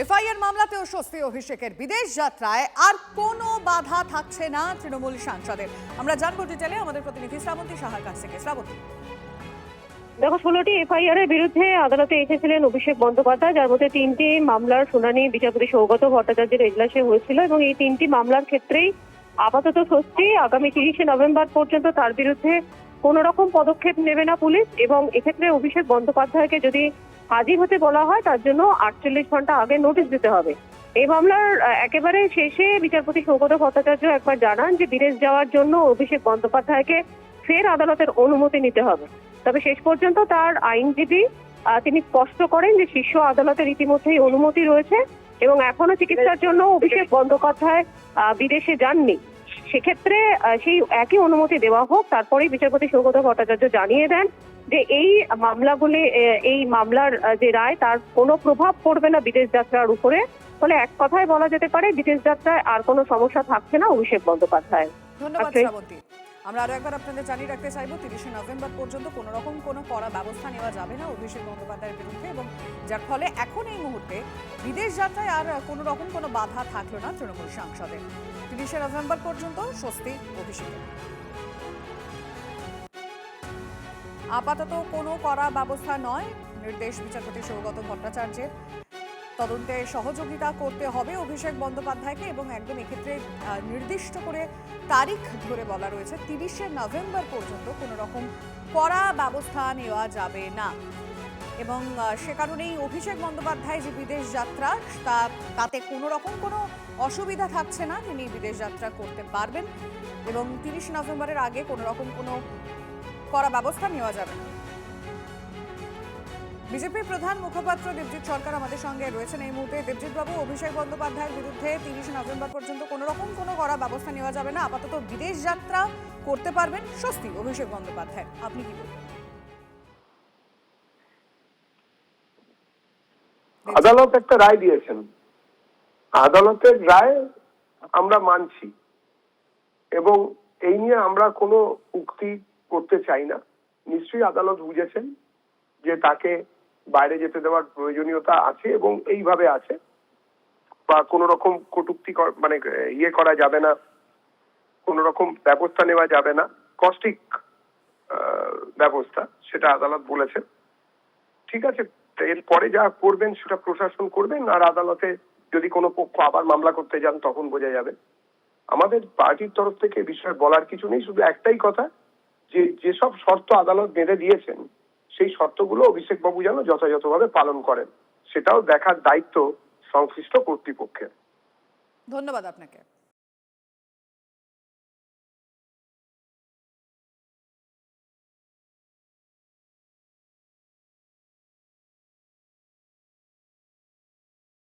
FIR মামলাতেও স্বস্তি অভিষেকের, বিদেশ যাত্রায় আর কোনো বাধা থাকছে না তৃণমূল সাংসদের। আমরা জানবো ডিটেলে আমাদের প্রতিনিধি শ্রাবন্তী সাহার কাছ থেকে। শ্রাবন্তী, দেখো, 16টি এফআইআর এর বিরুদ্ধে আদালতে এসেছিলেন অভিষেক বন্দ্যোপাধ্যায়, যার মধ্যে 3টি মামলার শুনানি বিচারপতি সৌগত ভট্টাচার্যের এজলাসে হয়েছিল এবং এই 3টি মামলার ক্ষেত্রেই আপাতত স্বস্তি। আগামী 30শে নভেম্বর পর্যন্ত তার বিরুদ্ধে কোন রকম পদক্ষেপ নেবে না পুলিশ এবং এক্ষেত্রে অভিষেক বন্দ্যোপাধ্যায়কে যদি হাজির হতে বলা হয় তার জন্য 48 ঘন্টা আগে নোটিশ দিতে হবে। এই মামলার একেবারে শেষে বিচারপতি সৌগত ভট্টাচার্য একবার জানান যে বিদেশ যাওয়ার জন্য অভিষেক বন্দ্যোপাধ্যায়কে ফের আদালতের অনুমতি নিতে হবে। তবে শেষ পর্যন্ত তার আইনজীবী তিনি স্পষ্ট করেন যে শীর্ষ আদালতের ইতিমধ্যেই অনুমতি রয়েছে এবং এখনো চিকিৎসার জন্য অভিষেক বন্দ্যোপাধ্যায় বিদেশে যাননি। সেক্ষেত্রে সেই একই অনুমতি দেওয়া হোক। তারপরেই বিচারপতি সৌগত ভট্টাচার্য জানিয়ে দেন যে এই মামলাগুলি, এই মামলার যে রায় তার কোনো প্রভাব পড়বে না বিদেশ যাত্রার উপরে। ফলে এক কথায় বলা যেতে পারে বিদেশ যাত্রায় আর কোনো সমস্যা থাকছে না অভিষেক বন্দ্যোপাধ্যায়। ধন্যবাদ শ্রাবন্তী। আমরা আরো একবার আপনাদের জানিয়ে রাখতে চাইবো 30শে নভেম্বর পর্যন্ত কোনো রকম কোনো কড়া ব্যবস্থা নেওয়া যাবে না অভিষেক বন্দ্যোপাধ্যায়ের বিরুদ্ধে, এবং যার ফলে এখন এই মুহূর্তে বিদেশ যাত্রায় আর কোনো রকম কোনো বাধা থাকলো না তৃণমূল সাংসদের। 30শে নভেম্বর পর্যন্ত স্বস্তি অভিষেকের। আপাতত কোনো কড়া ব্যবস্থা নয়, নির্দেশ বিচারপতি সৌগত ভট্টাচার্যের। তদন্তে সহযোগিতা করতে হবে অভিষেক বন্দ্যোপাধ্যায়কে এবং একদম এক্ষেত্রে নির্দিষ্ট করে তারিখ ধরে বলা রয়েছে 30শে নভেম্বর পর্যন্ত কোনো রকম কড়া ব্যবস্থা নেওয়া যাবে না। এবং সে কারণেই অভিষেক বন্দ্যোপাধ্যায় যে বিদেশ যাত্রা তাতে কোনো রকম কোনো অসুবিধা থাকছে না, তিনি বিদেশ যাত্রা করতে পারবেন এবং 30 নভেম্বরের আগে কোনো রকম কোনো কড়া ব্যবস্থা নেওয়া যাবে না। বিজেপির প্রধান মুখপাত্র দেবজিৎ সরকার আমাদের সঙ্গে রয়েছেন এই মুহূর্তে। দেবজিৎ বাবু, অভিষেক বন্দ্যোপাধ্যায়ের বিরুদ্ধে 30শে নভেম্বর পর্যন্ত কোনো রকম কোনো কড়া ব্যবস্থা নেওয়া যাবে না, আপাতত বিদেশ যাত্রা করতে পারবেন স্বস্তি অভিষেক বন্দ্যোপাধ্যায়, আপনি কি বলবেন? আদালত একটা রায় দিয়েছেন, আদালতের রায় আমরা মানছি এবং এই নিয়ে আমরা কোনো উক্তি করতে চাই না। নিশ্চয়ই আদালত বুঝেছেন যে তাকে বাইরে যেতে দেওয়ার প্রয়োজনীয়তা আছে এবং এইভাবে আছে, বা কোন রকম কটূক্তি মানে করা যাবে না, কোন রকম ব্যবস্থা নেওয়া যাবে না, কস্টিক ব্যবস্থা, সেটা আদালত বলেছেন। ঠিক আছে, এরপরে যা করবেন সেটা প্রশাসন করবেন, আর আদালতে যদি কোনো পক্ষ আবার মামলা করতে যান তখন বোঝা যাবে। আমাদের পার্টির তরফ থেকে বিষয়ে বলার কিছু নেই, শুধু একটাই কথা যে যেসব শর্ত আদালত বেঁধে দিয়েছেন সেই শর্তগুলো অভিষেক বাবু যেন যথাযথভাবে পালন করেন, সেটাও দেখার দায়িত্ব সংশ্লিষ্ট কর্তৃপক্ষের। ধন্যবাদ আপনাকে।